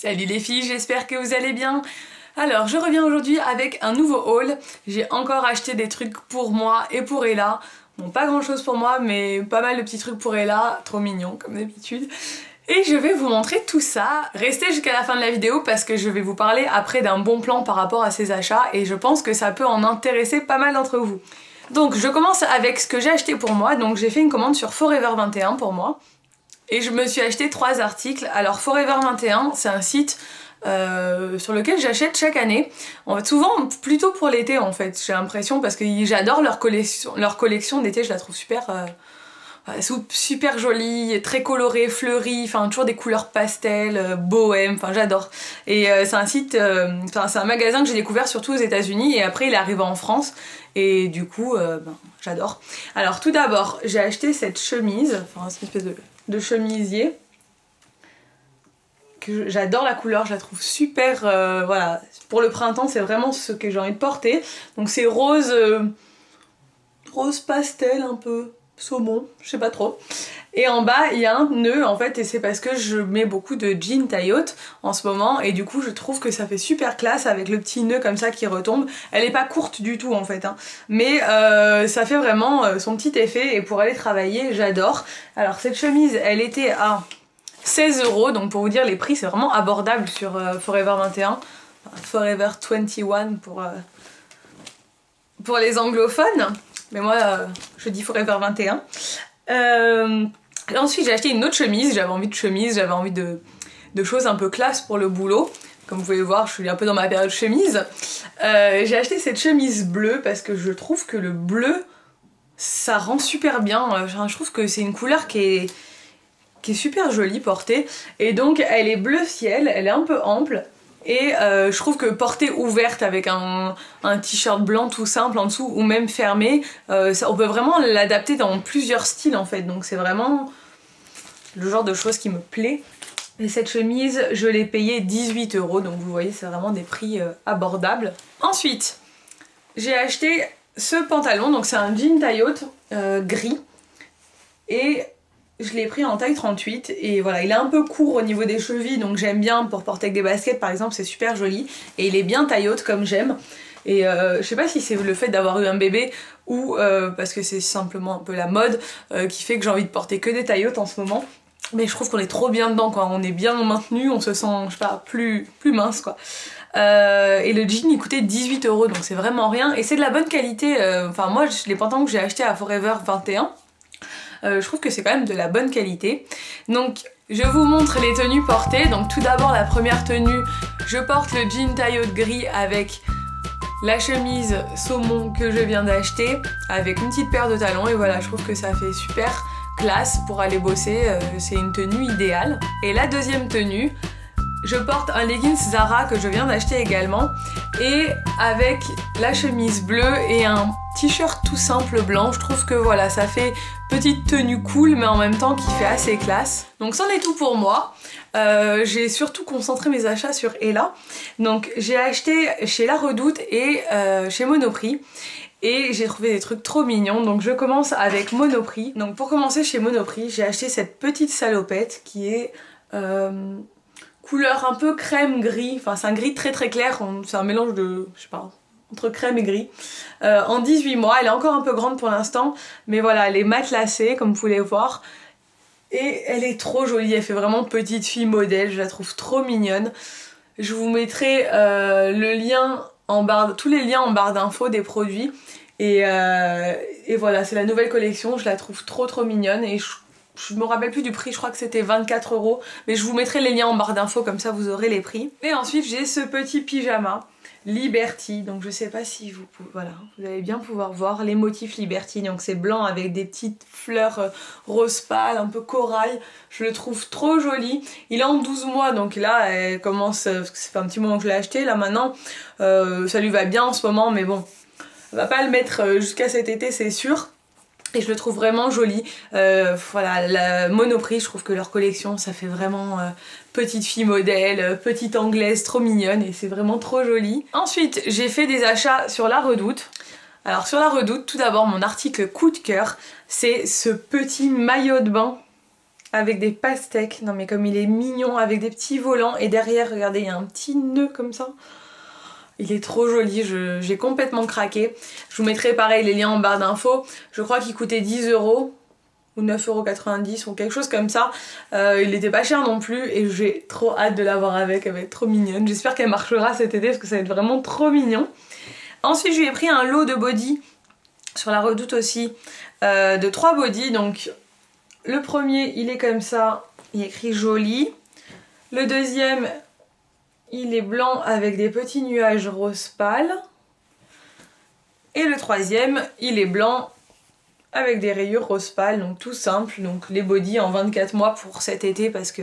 Salut les filles, j'espère que vous allez bien. Alors je reviens aujourd'hui avec un nouveau haul. J'ai encore acheté des trucs pour moi et pour Ella. Bon, pas grand chose pour moi, mais pas mal de petits trucs pour Ella, trop mignon comme d'habitude. Et je vais vous montrer tout ça. Restez jusqu'à la fin de la vidéo parce que je vais vous parler après d'un bon plan par rapport à ces achats et je pense que ça peut en intéresser pas mal d'entre vous. Donc je commence avec ce que j'ai acheté pour moi. Donc j'ai fait une commande sur Forever 21 pour moi. Et je me suis acheté 3 articles. Alors Forever 21, c'est un site sur lequel j'achète chaque année. Souvent plutôt pour l'été en fait, j'ai l'impression, parce que j'adore leur collection d'été, je la trouve super jolie, très colorée, fleurie, enfin toujours des couleurs pastel, bohème, enfin j'adore. Et c'est un site, c'est un magasin que j'ai découvert surtout aux États-Unis et après il est arrivé en France et du coup j'adore. Alors tout d'abord j'ai acheté cette chemise, enfin cette espèce de chemisier. J'adore la couleur, je la trouve super, voilà, pour le printemps c'est vraiment ce que j'ai envie de porter. Donc c'est rose, rose pastel un peu, saumon, je sais pas trop. Et en bas il y a un nœud en fait et c'est parce que je mets beaucoup de jeans taille haute en ce moment et du coup je trouve que ça fait super classe avec le petit nœud comme ça qui retombe. Elle est pas courte du tout en fait, hein. Mais ça fait vraiment son petit effet et pour aller travailler j'adore. Alors cette chemise elle était à 16 €, donc pour vous dire les prix c'est vraiment abordable sur Forever 21, Forever 21 pour les anglophones, mais moi je dis Forever 21. Ensuite j'ai acheté une autre chemise, j'avais envie de choses un peu classe pour le boulot. Comme vous pouvez le voir, je suis un peu dans ma période chemise. J'ai acheté cette chemise bleue parce que je trouve que le bleu ça rend super bien. Je trouve que c'est une couleur qui est super jolie portée, et donc elle est bleu ciel, elle est un peu ample et je trouve que portée ouverte avec un t-shirt blanc tout simple en dessous ou même fermé, on peut vraiment l'adapter dans plusieurs styles en fait, donc c'est vraiment le genre de choses qui me plaît. Et cette chemise je l'ai payée 18 €, donc vous voyez c'est vraiment des prix abordables. Ensuite j'ai acheté ce pantalon, donc c'est un jean taille haute gris et je l'ai pris en taille 38 et voilà, il est un peu court au niveau des chevilles donc j'aime bien pour porter avec des baskets par exemple, c'est super joli et il est bien taille haute comme j'aime. Et je sais pas si c'est le fait d'avoir eu un bébé ou parce que c'est simplement un peu la mode qui fait que j'ai envie de porter que des tailles hautes en ce moment, mais je trouve qu'on est trop bien dedans quoi, on est bien maintenu, on se sent je sais pas plus mince quoi. Et le jean il coûtait 18 € donc c'est vraiment rien et c'est de la bonne qualité, enfin moi les pantalons que j'ai achetés à Forever 21 je trouve que c'est quand même de la bonne qualité. Donc je vous montre les tenues portées. Donc tout d'abord la première tenue, je porte le jean taille haute gris avec la chemise saumon que je viens d'acheter avec une petite paire de talons et voilà, je trouve que ça fait super classe pour aller bosser, c'est une tenue idéale. Et la deuxième tenue, je porte un leggings Zara que je viens d'acheter également et avec la chemise bleue et un t-shirt tout simple blanc. Je trouve que voilà, ça fait petite tenue cool mais en même temps qui fait assez classe. Donc c'en est tout pour moi. J'ai surtout concentré mes achats sur Ella. Donc j'ai acheté chez La Redoute et chez Monoprix. Et j'ai trouvé des trucs trop mignons, donc je commence avec Monoprix. Donc pour commencer chez Monoprix, j'ai acheté cette petite salopette qui est couleur un peu crème gris, enfin c'est un gris très très clair, c'est un mélange de, je sais pas, entre crème et gris. En 18 mois, elle est encore un peu grande pour l'instant, mais voilà, elle est matelassée comme vous pouvez voir. Et elle est trop jolie, elle fait vraiment petite fille modèle, je la trouve trop mignonne. Je vous mettrai le lien en barre, tous les liens en barre d'infos des produits. Et voilà, c'est la nouvelle collection, je la trouve trop mignonne et je me rappelle plus du prix, je crois que c'était 24 €, mais je vous mettrai les liens en barre d'infos comme ça vous aurez les prix. Et ensuite j'ai ce petit pyjama Liberty, donc je sais pas si vous pouvez, voilà, vous allez bien pouvoir voir les motifs Liberty, donc c'est blanc avec des petites fleurs rose pâle, un peu corail, je le trouve trop joli. Il est en 12 mois donc là elle commence, parce que ça fait un petit moment que je l'ai acheté, là maintenant ça lui va bien en ce moment, mais bon, elle va pas le mettre jusqu'à cet été c'est sûr. Et je le trouve vraiment joli. Voilà, la Monoprix, je trouve que leur collection, ça fait vraiment petite fille modèle, petite anglaise, trop mignonne et c'est vraiment trop joli. Ensuite, j'ai fait des achats sur La Redoute. Alors sur La Redoute, tout d'abord, mon article coup de cœur, c'est ce petit maillot de bain avec des pastèques. Non mais comme il est mignon, avec des petits volants. Et derrière, regardez, il y a un petit nœud comme ça. Il est trop joli, j'ai complètement craqué. Je vous mettrai pareil les liens en barre d'infos. Je crois qu'il coûtait 10 € ou 9,90 € ou quelque chose comme ça. Il n'était pas cher non plus et j'ai trop hâte de l'avoir avec, elle va être trop mignonne. J'espère qu'elle marchera cet été parce que ça va être vraiment trop mignon. Ensuite je lui ai pris un lot de body sur la Redoute aussi, de 3 body. Donc le premier il est comme ça, il est écrit joli. Le deuxième il est blanc avec des petits nuages rose pâle. Et le troisième, il est blanc avec des rayures rose pâle, donc tout simple. Donc les bodys en 24 mois pour cet été parce que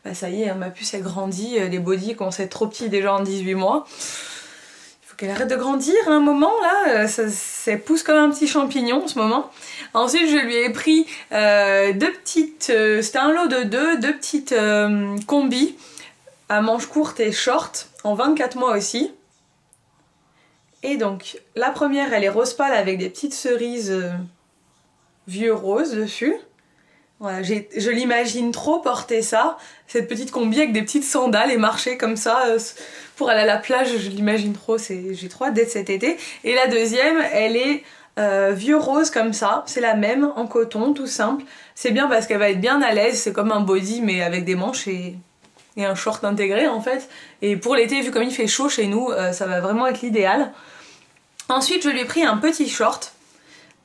bah ça y est, ma puce elle grandit. Les bodys commencent à être trop petits déjà en 18 mois. Il faut qu'elle arrête de grandir à un moment là, ça pousse comme un petit champignon en ce moment. Ensuite je lui ai pris deux petites, c'était un lot de deux petites combis à manches courtes et short en 24 mois aussi. Et donc la première elle est rose pâle avec des petites cerises vieux rose dessus. Voilà, je l'imagine trop porter ça, cette petite combi avec des petites sandales et marcher comme ça pour aller à la plage, je l'imagine trop, j'ai trop hâte d'être cet été. Et la deuxième elle est vieux rose comme ça, c'est la même en coton tout simple. C'est bien parce qu'elle va être bien à l'aise, c'est comme un body mais avec des manches et un short intégré en fait. Et pour l'été, vu comme il fait chaud chez nous, ça va vraiment être l'idéal. Ensuite je lui ai pris un petit short.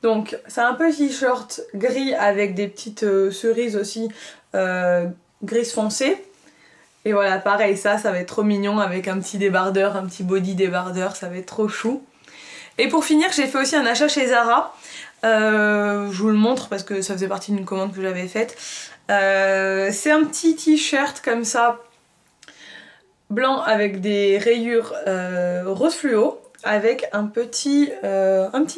Donc c'est un petit short gris avec des petites cerises aussi gris foncé. Et voilà, pareil, ça va être trop mignon avec un petit débardeur, un petit body débardeur, ça va être trop chou. Et pour finir, j'ai fait aussi un achat chez Zara. Je vous le montre parce que ça faisait partie d'une commande que j'avais faite. C'est un petit t-shirt comme ça, blanc avec des rayures rose fluo, avec un petit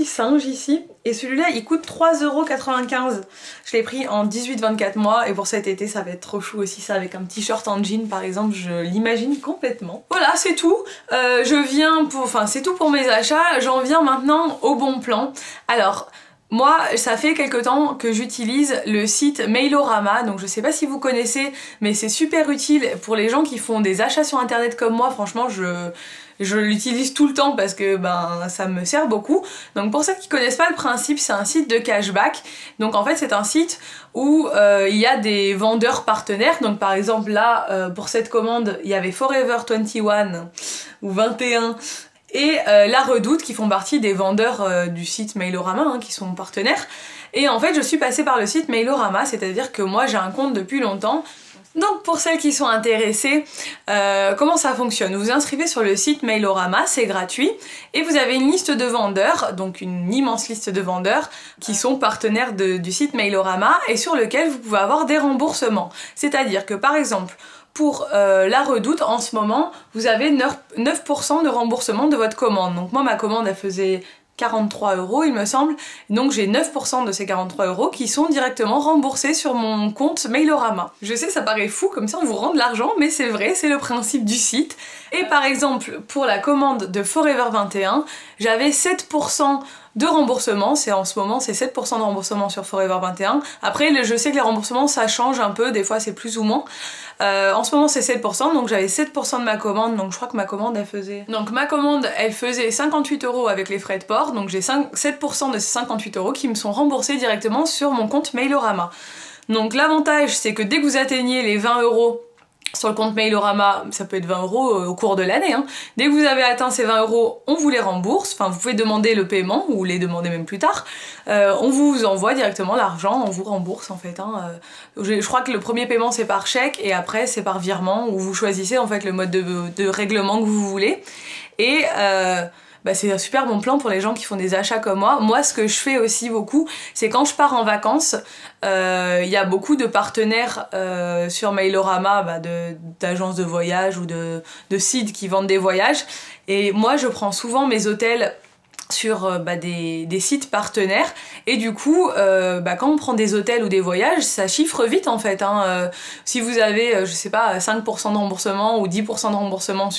singe ici. Et celui-là il coûte 3,95 €. Je l'ai pris en 18-24 mois et pour cet été ça va être trop chou aussi, ça avec un petit short en jean par exemple, je l'imagine complètement. Voilà, c'est tout. C'est tout pour mes achats. J'en viens maintenant au bon plan. Alors moi, ça fait quelques temps que j'utilise le site Mailorama, donc je sais pas si vous connaissez, mais c'est super utile pour les gens qui font des achats sur internet comme moi. Franchement, je l'utilise tout le temps parce que ben ça me sert beaucoup. Donc pour ceux qui connaissent pas le principe, c'est un site de cashback. Donc en fait c'est un site où il y a des vendeurs partenaires. Donc par exemple là pour cette commande il y avait Forever 21 ou 21 et La Redoute qui font partie des vendeurs du site Mailorama hein, qui sont partenaires. Et en fait je suis passée par le site Mailorama, c'est-à-dire que moi j'ai un compte depuis longtemps. Donc pour celles qui sont intéressées, comment ça fonctionne? Vous vous inscrivez sur le site Mailorama, c'est gratuit, et vous avez une liste de vendeurs, donc une immense liste de vendeurs qui sont partenaires du site Mailorama et sur lequel vous pouvez avoir des remboursements. C'est-à-dire que par exemple, pour La Redoute, en ce moment, vous avez 9% de remboursement de votre commande. Donc moi ma commande elle faisait 43 € il me semble, donc j'ai 9% de ces 43 € qui sont directement remboursés sur mon compte Mailorama. Je sais ça paraît fou, comme ça on vous rend de l'argent, mais c'est vrai, c'est le principe du site. Et par exemple pour la commande de Forever 21, j'avais 7% de remboursement, en ce moment c'est 7% de remboursement sur Forever 21. Après je sais que les remboursements ça change un peu, des fois c'est plus ou moins. En ce moment c'est 7%, donc j'avais 7% de ma commande, donc je crois que ma commande elle faisait... Donc ma commande elle faisait 58 € avec les frais de port, donc j'ai 7% de ces 58 € qui me sont remboursés directement sur mon compte Mailorama. Donc l'avantage c'est que dès que vous atteignez les 20 € sur le compte Mailorama, ça peut être 20 € au cours de l'année, hein. Dès que vous avez atteint ces 20 €, on vous les rembourse, enfin vous pouvez demander le paiement, ou les demander même plus tard, on vous envoie directement l'argent, on vous rembourse en fait, hein. Je crois que le premier paiement c'est par chèque, et après c'est par virement, où vous choisissez en fait le mode de règlement que vous voulez, et c'est un super bon plan pour les gens qui font des achats comme moi. Moi ce que je fais aussi beaucoup, c'est quand je pars en vacances, il y a beaucoup de partenaires sur Mailorama, d'agences de voyage ou de sites qui vendent des voyages, et moi je prends souvent mes hôtels sur des sites partenaires, et du coup quand on prend des hôtels ou des voyages ça chiffre vite en fait, hein. Si vous avez je sais pas 5% de remboursement ou 10% de remboursement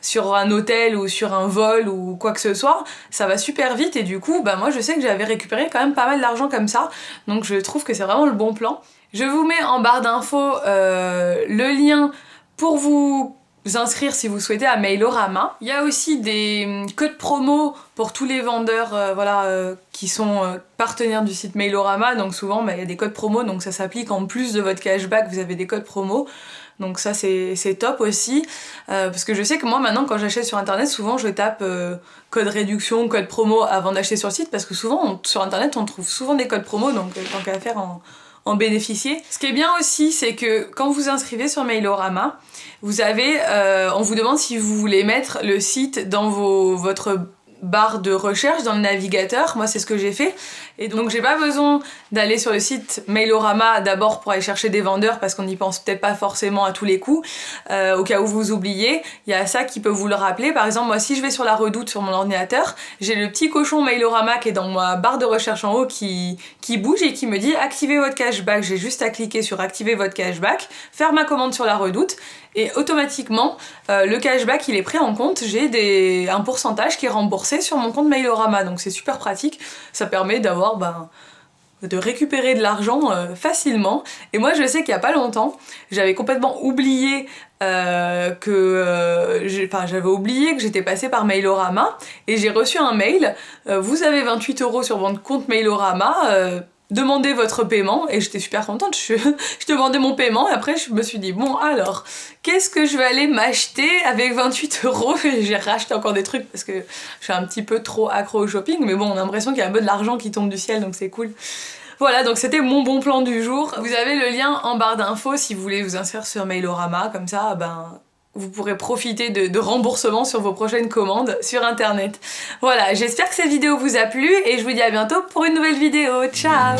sur un hôtel ou sur un vol ou quoi que ce soit, ça va super vite et du coup, bah moi je sais que j'avais récupéré quand même pas mal d'argent comme ça, donc je trouve que c'est vraiment le bon plan. Je vous mets en barre d'infos le lien pour vous inscrire si vous souhaitez à Mailorama. Il y a aussi des codes promo pour tous les vendeurs qui sont partenaires du site Mailorama, donc souvent il y a des codes promo, donc ça s'applique en plus de votre cashback, vous avez des codes promo. Donc ça c'est top aussi, parce que je sais que moi maintenant quand j'achète sur internet, souvent je tape code réduction, code promo avant d'acheter sur le site, parce que souvent sur internet on trouve souvent des codes promo, donc tant qu'à faire en bénéficier. Ce qui est bien aussi, c'est que quand vous inscrivez sur Mailorama, vous avez, on vous demande si vous voulez mettre le site dans votre barre de recherche dans le navigateur. Moi c'est ce que j'ai fait, et donc j'ai pas besoin d'aller sur le site Mailorama d'abord pour aller chercher des vendeurs, parce qu'on n'y pense peut-être pas forcément à tous les coups, au cas où vous oubliez, il y a ça qui peut vous le rappeler. Par exemple moi si je vais sur la Redoute sur mon ordinateur, j'ai le petit cochon Mailorama qui est dans ma barre de recherche en haut qui bouge et qui me dit activez votre cashback. J'ai juste à cliquer sur activer votre cashback, faire ma commande sur la Redoute, et automatiquement le cashback il est pris en compte, j'ai un pourcentage qui est remboursé sur mon compte Mailorama, donc c'est super pratique, ça permet d'avoir de récupérer de l'argent facilement. Et moi je sais qu'il y a pas longtemps, j'avais complètement oublié j'avais oublié que j'étais passée par Mailorama, et j'ai reçu un mail, vous avez 28 € sur votre compte Mailorama, demandez votre paiement, et j'étais super contente, je demandais mon paiement, et après je me suis dit bon alors, qu'est-ce que je vais aller m'acheter avec 28 €, et j'ai racheté encore des trucs parce que je suis un petit peu trop accro au shopping, mais bon on a l'impression qu'il y a un peu de l'argent qui tombe du ciel, donc c'est cool. Voilà, donc c'était mon bon plan du jour. Vous avez le lien en barre d'infos si vous voulez vous inscrire sur Mailorama, comme ça vous pourrez profiter de remboursement sur vos prochaines commandes sur internet. Voilà, j'espère que cette vidéo vous a plu et je vous dis à bientôt pour une nouvelle vidéo. Ciao!